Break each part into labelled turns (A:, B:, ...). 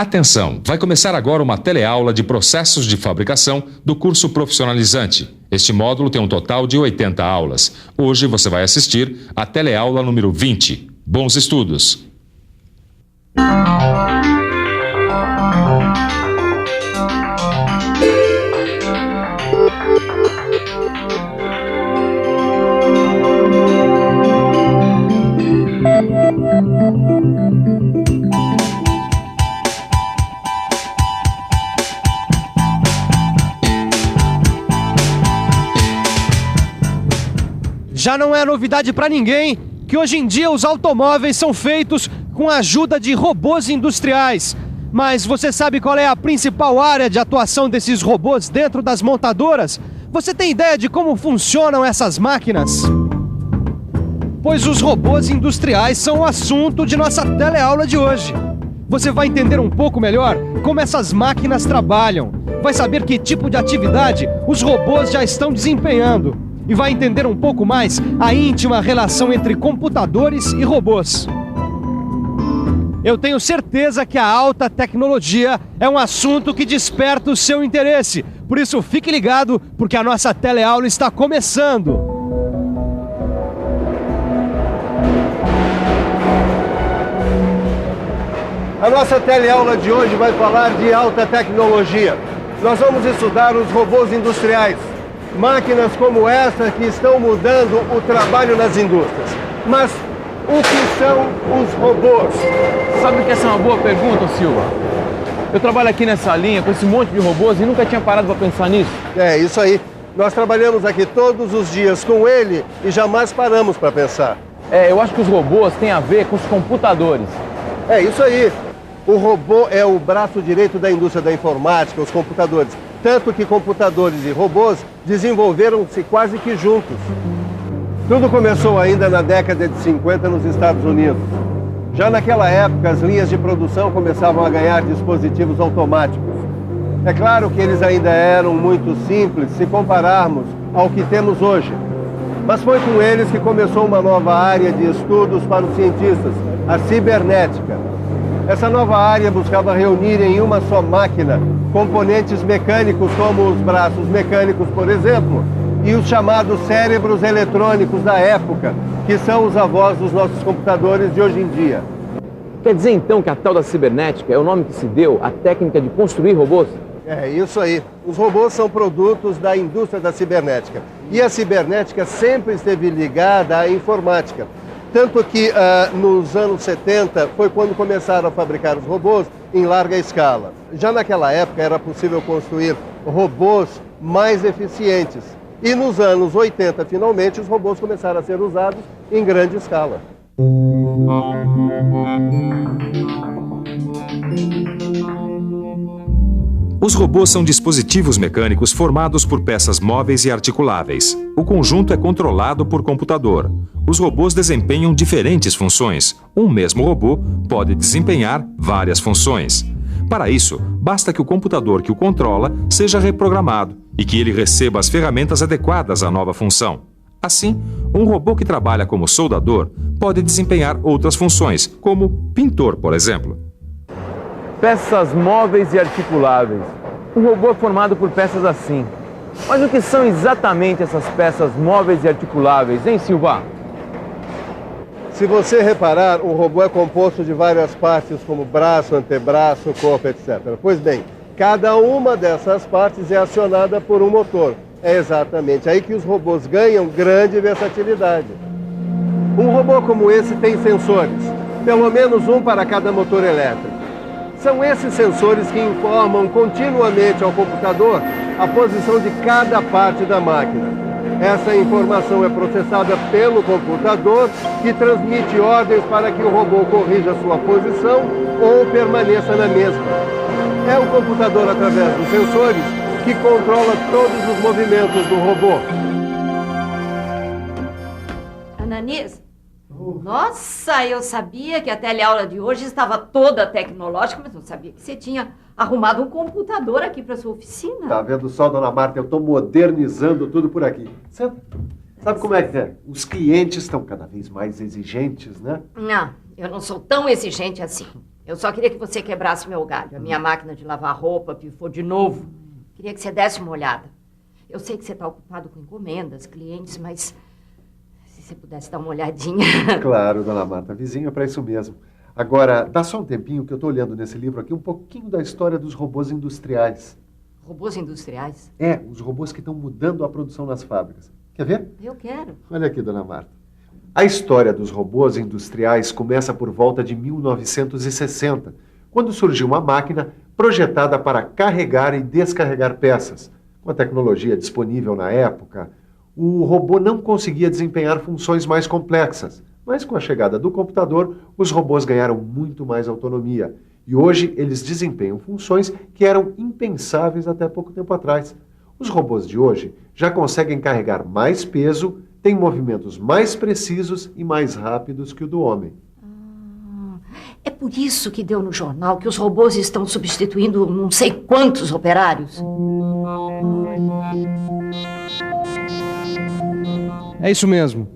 A: Atenção! Vai começar agora uma teleaula de processos de fabricação do curso profissionalizante. Este módulo tem um total de 80 aulas. Hoje você vai assistir a teleaula número 20. Bons estudos!
B: Já não é novidade para ninguém que hoje em dia os automóveis são feitos com a ajuda de robôs industriais. Mas você sabe qual é a principal área de atuação desses robôs dentro das montadoras? Você tem ideia de como funcionam essas máquinas? Pois os robôs industriais são o assunto de nossa teleaula de hoje. Você vai entender um pouco melhor como essas máquinas trabalham. Vai saber que tipo de atividade os robôs já estão desempenhando. E vai entender um pouco mais a íntima relação entre computadores e robôs. Eu tenho certeza que a alta tecnologia é um assunto que desperta o seu interesse. Por isso, fique ligado, porque a nossa teleaula está começando.
C: A nossa teleaula de hoje vai falar de alta tecnologia. Nós vamos estudar os robôs industriais. Máquinas como essa que estão mudando o trabalho nas indústrias. Mas o que são os robôs?
D: Sabe que essa é uma boa pergunta, Silva? Eu trabalho aqui nessa linha com esse monte de robôs e nunca tinha parado para pensar nisso.
C: É, isso aí. Nós trabalhamos aqui todos os dias com ele e jamais paramos para pensar.
D: Eu acho que os robôs têm a ver com os computadores.
C: É, isso aí. O robô é o braço direito da indústria da informática, os computadores. Tanto que computadores e robôs desenvolveram-se quase que juntos. Tudo começou ainda na década de 50 nos Estados Unidos. Já naquela época, as linhas de produção começavam a ganhar dispositivos automáticos. É claro que eles ainda eram muito simples se compararmos ao que temos hoje. Mas foi com eles que começou uma nova área de estudos para os cientistas, a cibernética. Essa nova área buscava reunir em uma só máquina componentes mecânicos como os braços mecânicos, por exemplo, e os chamados cérebros eletrônicos da época, que são os avós dos nossos computadores de hoje em dia.
D: Quer dizer então que a tal da cibernética é o nome que se deu à técnica de construir robôs?
C: É isso aí. Os robôs são produtos da indústria da cibernética. E a cibernética sempre esteve ligada à informática. Tanto que nos anos 70 foi quando começaram a fabricar os robôs em larga escala. Já naquela época era possível construir robôs mais eficientes. E nos anos 80, finalmente, os robôs começaram a ser usados em grande escala.
A: Os robôs são dispositivos mecânicos formados por peças móveis e articuláveis. O conjunto é controlado por computador. Os robôs desempenham diferentes funções. Um mesmo robô pode desempenhar várias funções. Para isso, basta que o computador que o controla seja reprogramado e que ele receba as ferramentas adequadas à nova função. Assim, um robô que trabalha como soldador pode desempenhar outras funções, como pintor, por exemplo.
D: Peças móveis e articuláveis. Um robô é formado por peças assim. Mas o que são exatamente essas peças móveis e articuláveis, hein, Silva?
C: Se você reparar, o robô é composto de várias partes, como braço, antebraço, corpo, etc. Pois bem, cada uma dessas partes é acionada por um motor. É exatamente aí que os robôs ganham grande versatilidade. Um robô como esse tem sensores, pelo menos um para cada motor elétrico. São esses sensores que informam continuamente ao computador a posição de cada parte da máquina. Essa informação é processada pelo computador, que transmite ordens para que o robô corrija sua posição ou permaneça na mesma. É o computador, através dos sensores, que controla todos os movimentos do robô.
E: Ananias? Nossa, eu sabia que a teleaula de hoje estava toda tecnológica, mas não sabia que você tinha arrumado um computador aqui para sua oficina.
C: Tá vendo só, dona Marta? Eu estou modernizando tudo por aqui. Sabe como é que é? Os clientes estão cada vez mais exigentes, né?
E: Não, eu não sou tão exigente assim. Eu só queria que você quebrasse meu galho. A minha máquina de lavar roupa pifou de novo. Queria que você desse uma olhada. Eu sei que você está ocupado com encomendas, clientes, mas se você pudesse dar uma olhadinha...
F: Claro, dona Marta, vizinha é para isso mesmo. Agora, dá só um tempinho que eu estou olhando nesse livro aqui um pouquinho da história dos robôs industriais.
E: Robôs industriais?
F: É, os robôs que estão mudando a produção nas fábricas. Quer ver?
E: Eu quero.
F: Olha aqui, dona Marta. A história dos robôs industriais começa por volta de 1960, quando surgiu uma máquina projetada para carregar e descarregar peças. Com a tecnologia disponível na época, o robô não conseguia desempenhar funções mais complexas. Mas com a chegada do computador, os robôs ganharam muito mais autonomia. E hoje eles desempenham funções que eram impensáveis até pouco tempo atrás. Os robôs de hoje já conseguem carregar mais peso, têm movimentos mais precisos e mais rápidos que o do homem.
E: É por isso que deu no jornal que os robôs estão substituindo não sei quantos operários.
B: É isso mesmo.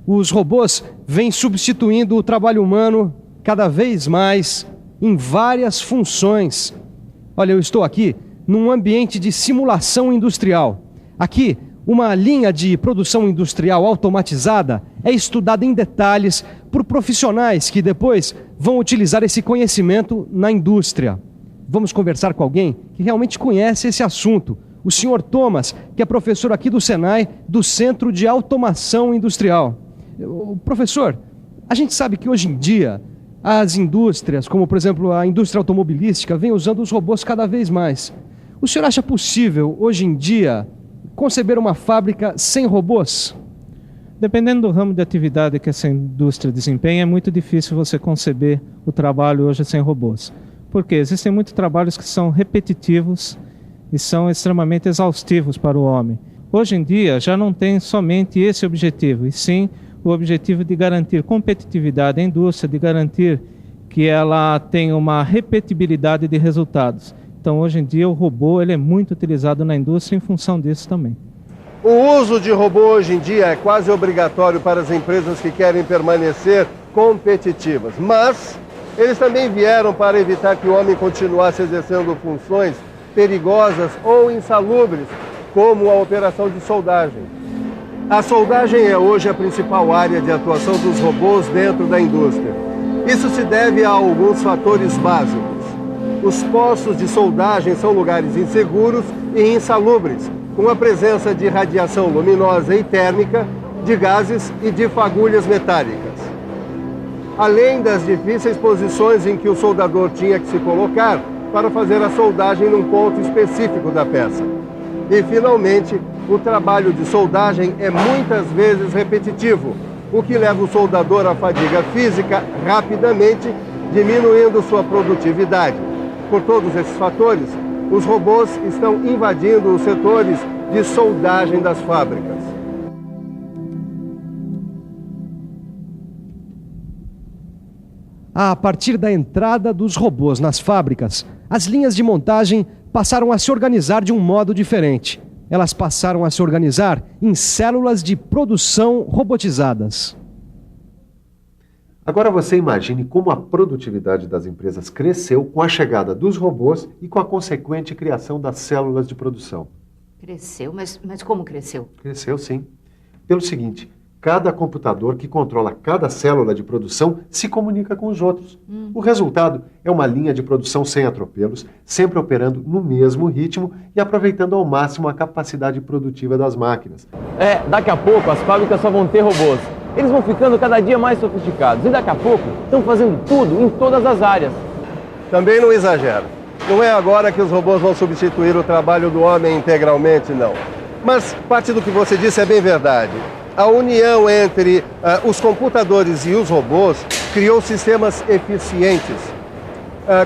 B: Os robôs vêm substituindo o trabalho humano cada vez mais em várias funções. Olha, eu estou aqui num ambiente de simulação industrial. Aqui, uma linha de produção industrial automatizada é estudada em detalhes por profissionais que depois vão utilizar esse conhecimento na indústria. Vamos conversar com alguém que realmente conhece esse assunto. O senhor Thomas, que é professor aqui do Senai, do Centro de Automação Industrial. Professor, a gente sabe que hoje em dia as indústrias, como por exemplo a indústria automobilística, vem usando os robôs cada vez mais. O senhor acha possível, hoje em dia, conceber uma fábrica sem robôs?
G: Dependendo do ramo de atividade que essa indústria desempenha, é muito difícil você conceber o trabalho hoje sem robôs. Porque existem muitos trabalhos que são repetitivos e são extremamente exaustivos para o homem. Hoje em dia já não tem somente esse objetivo, e sim o objetivo de garantir competitividade à indústria, de garantir que ela tenha uma repetibilidade de resultados. Então, hoje em dia, o robô ele é muito utilizado na indústria em função disso também.
C: O uso de robô hoje em dia é quase obrigatório para as empresas que querem permanecer competitivas. Mas eles também vieram para evitar que o homem continuasse exercendo funções perigosas ou insalubres, como a operação de soldagem. A soldagem é hoje a principal área de atuação dos robôs dentro da indústria. Isso se deve a alguns fatores básicos. Os postos de soldagem são lugares inseguros e insalubres, com a presença de radiação luminosa e térmica, de gases e de fagulhas metálicas. Além das difíceis posições em que o soldador tinha que se colocar para fazer a soldagem num ponto específico da peça. E, finalmente, o trabalho de soldagem é muitas vezes repetitivo, o que leva o soldador à fadiga física rapidamente, diminuindo sua produtividade. Por todos esses fatores, os robôs estão invadindo os setores de soldagem das fábricas.
B: A partir da entrada dos robôs nas fábricas, as linhas de montagem passaram a se organizar de um modo diferente. Elas passaram a se organizar em células de produção robotizadas.
F: Agora você imagine como a produtividade das empresas cresceu com a chegada dos robôs e com a consequente criação das células de produção.
E: Cresceu? Mas como cresceu?
F: Cresceu, sim. Pelo seguinte, cada computador que controla cada célula de produção se comunica com os outros. O resultado é uma linha de produção sem atropelos, sempre operando no mesmo ritmo e aproveitando ao máximo a capacidade produtiva das máquinas.
D: Daqui a pouco as fábricas só vão ter robôs. Eles vão ficando cada dia mais sofisticados e daqui a pouco estão fazendo tudo em todas as áreas.
C: Também não exagera. Não é agora que os robôs vão substituir o trabalho do homem integralmente, não. Mas parte do que você disse é bem verdade. A união entre os computadores e os robôs criou sistemas eficientes.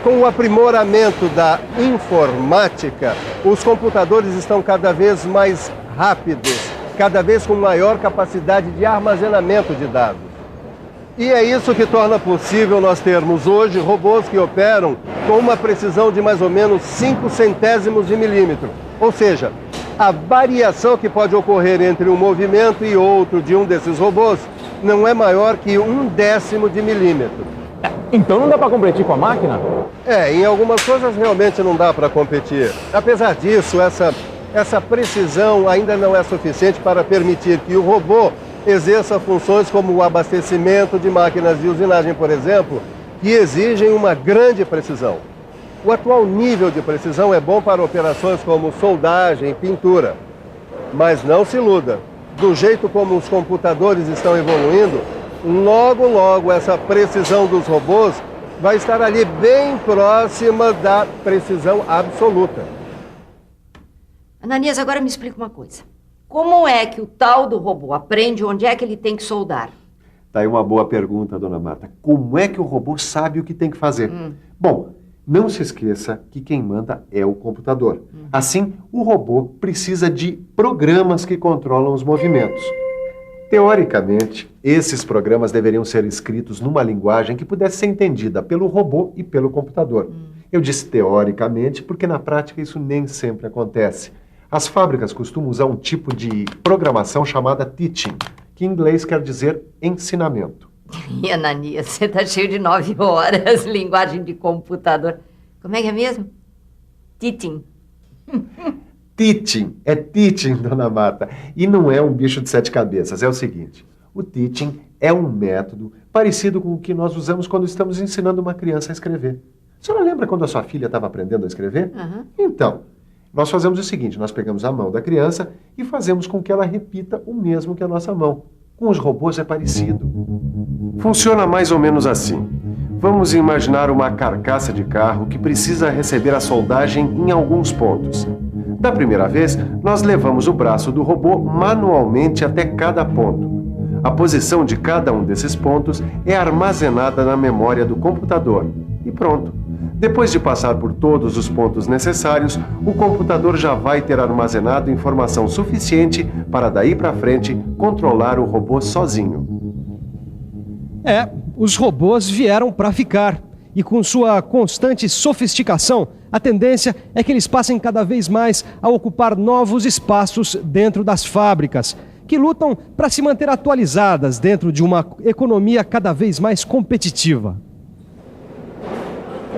C: Com o aprimoramento da informática, os computadores estão cada vez mais rápidos, cada vez com maior capacidade de armazenamento de dados. E é isso que torna possível nós termos hoje robôs que operam com uma precisão de mais ou menos 5 centésimos de milímetro. Ou seja, a variação que pode ocorrer entre um movimento e outro de um desses robôs não é maior que 1/10 de milímetro.
D: Então não dá para competir com a máquina?
C: Em algumas coisas realmente não dá para competir. Apesar disso, essa precisão ainda não é suficiente para permitir que o robô exerça funções como o abastecimento de máquinas de usinagem, por exemplo, que exigem uma grande precisão. O atual nível de precisão é bom para operações como soldagem e pintura. Mas não se iluda, do jeito como os computadores estão evoluindo, logo essa precisão dos robôs vai estar ali bem próxima da precisão absoluta.
E: Ananias, agora me explica uma coisa. Como é que o tal do robô aprende onde é que ele tem que soldar?
F: Tá aí uma boa pergunta, dona Marta. Como é que o robô sabe o que tem que fazer? Bom, não se esqueça que quem manda é o computador. Assim, o robô precisa de programas que controlam os movimentos. Teoricamente, esses programas deveriam ser escritos numa linguagem que pudesse ser entendida pelo robô e pelo computador. Eu disse teoricamente porque na prática isso nem sempre acontece. As fábricas costumam usar um tipo de programação chamada teaching, que em inglês quer dizer ensinamento.
E: E Ananias, você tá cheio de 9 horas, linguagem de computador. Como é que é mesmo? Teaching.
F: Teaching, é teaching, dona Marta. E não é um bicho de 7 cabeças, é o seguinte. O teaching é um método parecido com o que nós usamos quando estamos ensinando uma criança a escrever. A senhora lembra quando a sua filha estava aprendendo a escrever? Então, nós fazemos o seguinte, nós pegamos a mão da criança e fazemos com que ela repita o mesmo que a nossa mão. Com os robôs é parecido. Funciona mais ou menos assim. Vamos imaginar uma carcaça de carro que precisa receber a soldagem em alguns pontos. Da primeira vez, nós levamos o braço do robô manualmente até cada ponto. A posição de cada um desses pontos é armazenada na memória do computador. E pronto. Depois de passar por todos os pontos necessários, o computador já vai ter armazenado informação suficiente para daí para frente controlar o robô sozinho.
B: Os robôs vieram para ficar. E com sua constante sofisticação, a tendência é que eles passem cada vez mais a ocupar novos espaços dentro das fábricas, que lutam para se manter atualizadas dentro de uma economia cada vez mais competitiva.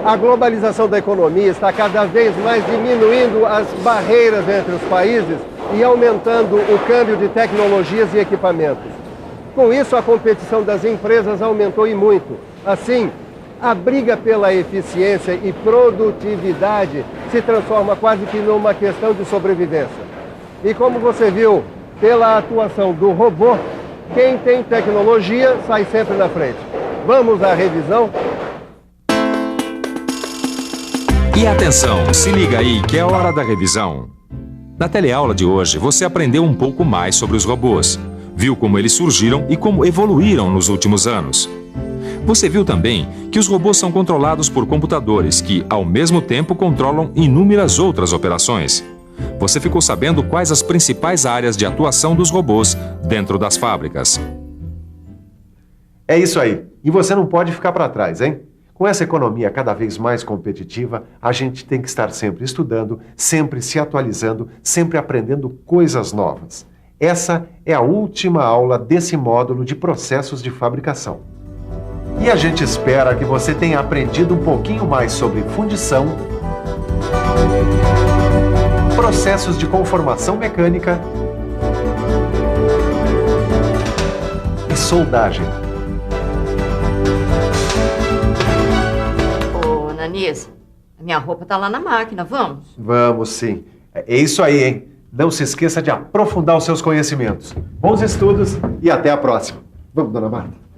C: A globalização da economia está cada vez mais diminuindo as barreiras entre os países e aumentando o câmbio de tecnologias e equipamentos. Com isso, a competição das empresas aumentou e muito. Assim, a briga pela eficiência e produtividade se transforma quase que numa questão de sobrevivência. E como você viu, pela atuação do robô, quem tem tecnologia sai sempre na frente. Vamos à revisão?
A: E atenção, se liga aí que é hora da revisão. Na teleaula de hoje, você aprendeu um pouco mais sobre os robôs. Viu como eles surgiram e como evoluíram nos últimos anos. Você viu também que os robôs são controlados por computadores que, ao mesmo tempo, controlam inúmeras outras operações. Você ficou sabendo quais as principais áreas de atuação dos robôs dentro das fábricas.
F: É isso aí. E você não pode ficar para trás, hein? Com essa economia cada vez mais competitiva, a gente tem que estar sempre estudando, sempre se atualizando, sempre aprendendo coisas novas. Essa é a última aula desse módulo de processos de fabricação. E a gente espera que você tenha aprendido um pouquinho mais sobre fundição, processos de conformação mecânica e soldagem.
E: Ô, Ananias, a minha roupa tá lá na máquina, vamos?
F: Vamos sim. É isso aí, hein? Não se esqueça de aprofundar os seus conhecimentos. Bons estudos e até a próxima. Vamos, dona Marta.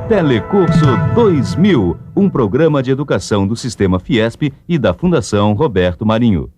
H: Telecurso 2000, um programa de educação do Sistema Fiesp e da Fundação Roberto Marinho.